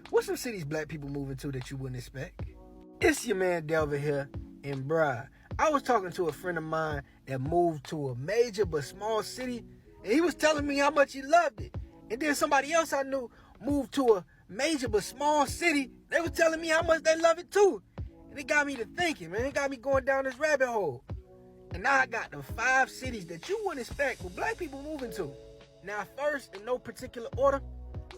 What's some cities black people moving to that you wouldn't expect? It's your man Delvin here, and bruh, I was talking to a friend of mine that moved to a major but small city, and he was telling me how much he loved it. And then somebody else I knew moved to a major but small city, they were telling me how much they love it too. And it got me to thinking, man. It got me going down this rabbit hole. And now I got the 5 cities that you wouldn't expect for black people moving to. Now first, in no particular order,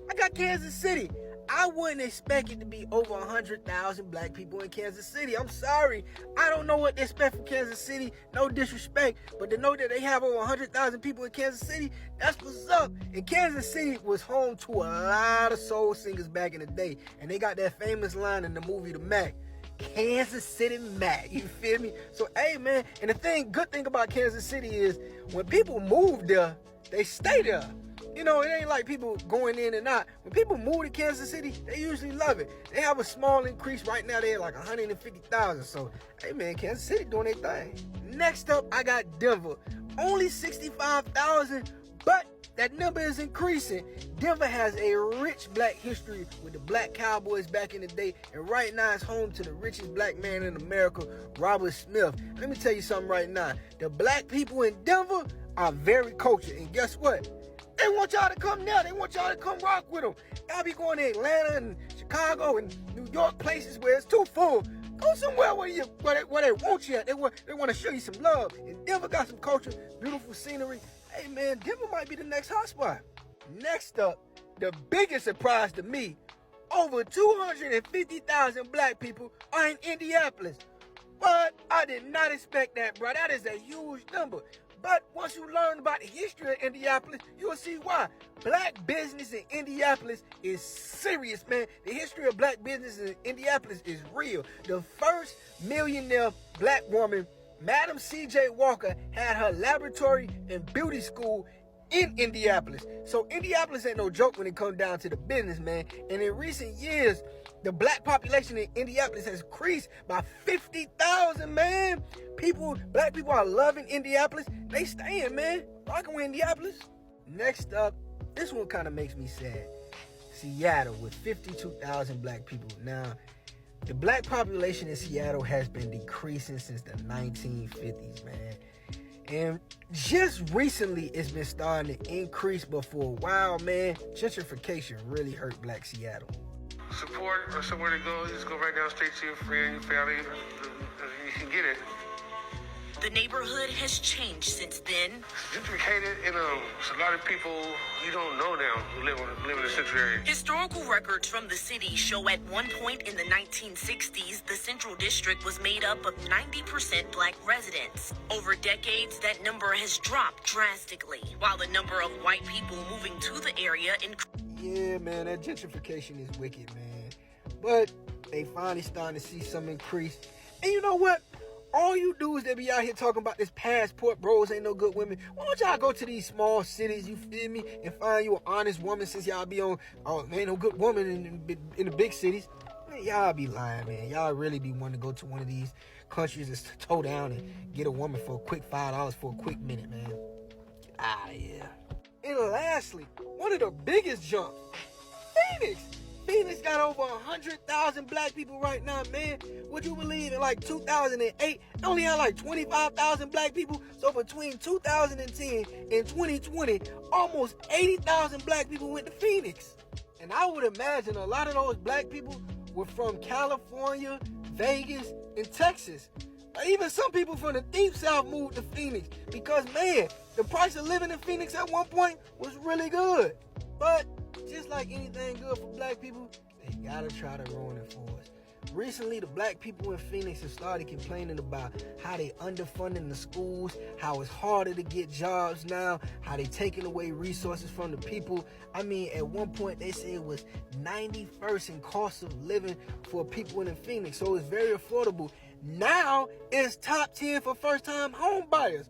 I got Kansas City. I wouldn't expect it to be over 100,000 black people in Kansas City. I'm sorry. I don't know what they expect from Kansas City. No disrespect. But to know that they have over 100,000 people in Kansas City, that's what's up. And Kansas City was home to a lot of soul singers back in the day. And they got that famous line in the movie The Mac. Kansas City Mac. You feel me? So, hey, man. And the good thing about Kansas City is when people move there, they stay there. You know, it ain't like people going in and out. When people move to Kansas City, they usually love it. They have a small increase. Right now, they're like 150,000. So, hey, man, Kansas City doing their thing. Next up, I got Denver. Only 65,000, but that number is increasing. Denver has a rich black history with the black cowboys back in the day. And right now, it's home to the richest black man in America, Robert Smith. Let me tell you something right now. The black people in Denver are very cultured. And guess what? They want y'all to come now. They want y'all to come rock with them. Y'all be going to Atlanta and Chicago and New York, places where it's too full. Go somewhere where they want you at. They want to show you some love. And Denver got some culture, beautiful scenery. Hey, man, Denver might be the next hotspot. Next up, the biggest surprise to me, over 250,000 black people are in Indianapolis. But I did not expect that, bro. That is a huge number. But once you learn about the history of Indianapolis, you'll see why. Black business in Indianapolis is serious, man. The history of black business in Indianapolis is real. The first millionaire black woman, Madam C.J. Walker, had her laboratory and beauty school in Indianapolis. So Indianapolis ain't no joke when it comes down to the business, man. And in recent years, the black population in Indianapolis has increased by 50,000, man. Black people are loving Indianapolis. They staying, man. Rocking with Indianapolis. Next up, this one kind of makes me sad. Seattle with 52,000 black people. Now, the black population in Seattle has been decreasing since the 1950s, man. And just recently, it's been starting to increase, but for a while, man, gentrification really hurt black Seattle. Support or somewhere to go, just go right down straight to your friend, your family, you can get it. The neighborhood has changed since then. Gentrificated, it's a lot of people you don't know now who live in the central area. Historical records from the city show at one point in the 1960s, the Central District was made up of 90% black residents. Over decades, that number has dropped drastically, while the number of white people moving to the area increased. Yeah, man, that gentrification is wicked, man. But they finally starting to see some increase. And you know what? All you do is they be out here talking about this passport bros ain't no good women. Why don't y'all go to these small cities, you feel me, and find you an honest woman since y'all be on, ain't no good woman in the big cities. Man, y'all be lying, man. Y'all really be wanting to go to one of these countries and toe down and get a woman for a quick $5 for a quick minute, man. Get out of here. And lastly, one of the biggest jumps, Phoenix. Phoenix got over 100,000 black people right now, man. Would you believe in like 2008, it only had like 25,000 black people? So between 2010 and 2020, almost 80,000 black people went to Phoenix. And I would imagine a lot of those black people were from California, Vegas, and Texas. Even some people from the deep south moved to Phoenix because, man, the price of living in Phoenix at one point was really good. But just like anything good for black people, they gotta try to ruin it for us. Recently, the black people in Phoenix have started complaining about how they underfunding the schools, how it's harder to get jobs now, how they taking away resources from the people. I mean, at one point they said it was 91st in cost of living for people in Phoenix, so it's very affordable. Now it's top 10 for first-time home buyers.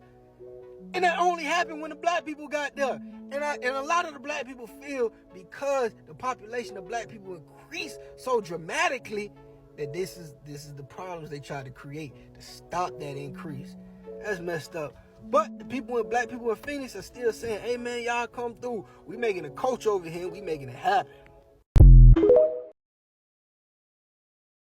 And that only happened when the black people got there. And a lot of the black people feel because the population of black people increased so dramatically that this is the problems they tried to create to stop that increase. That's messed up. But the black people in Phoenix are still saying, hey man, y'all come through. We making a culture over here. We making it happen.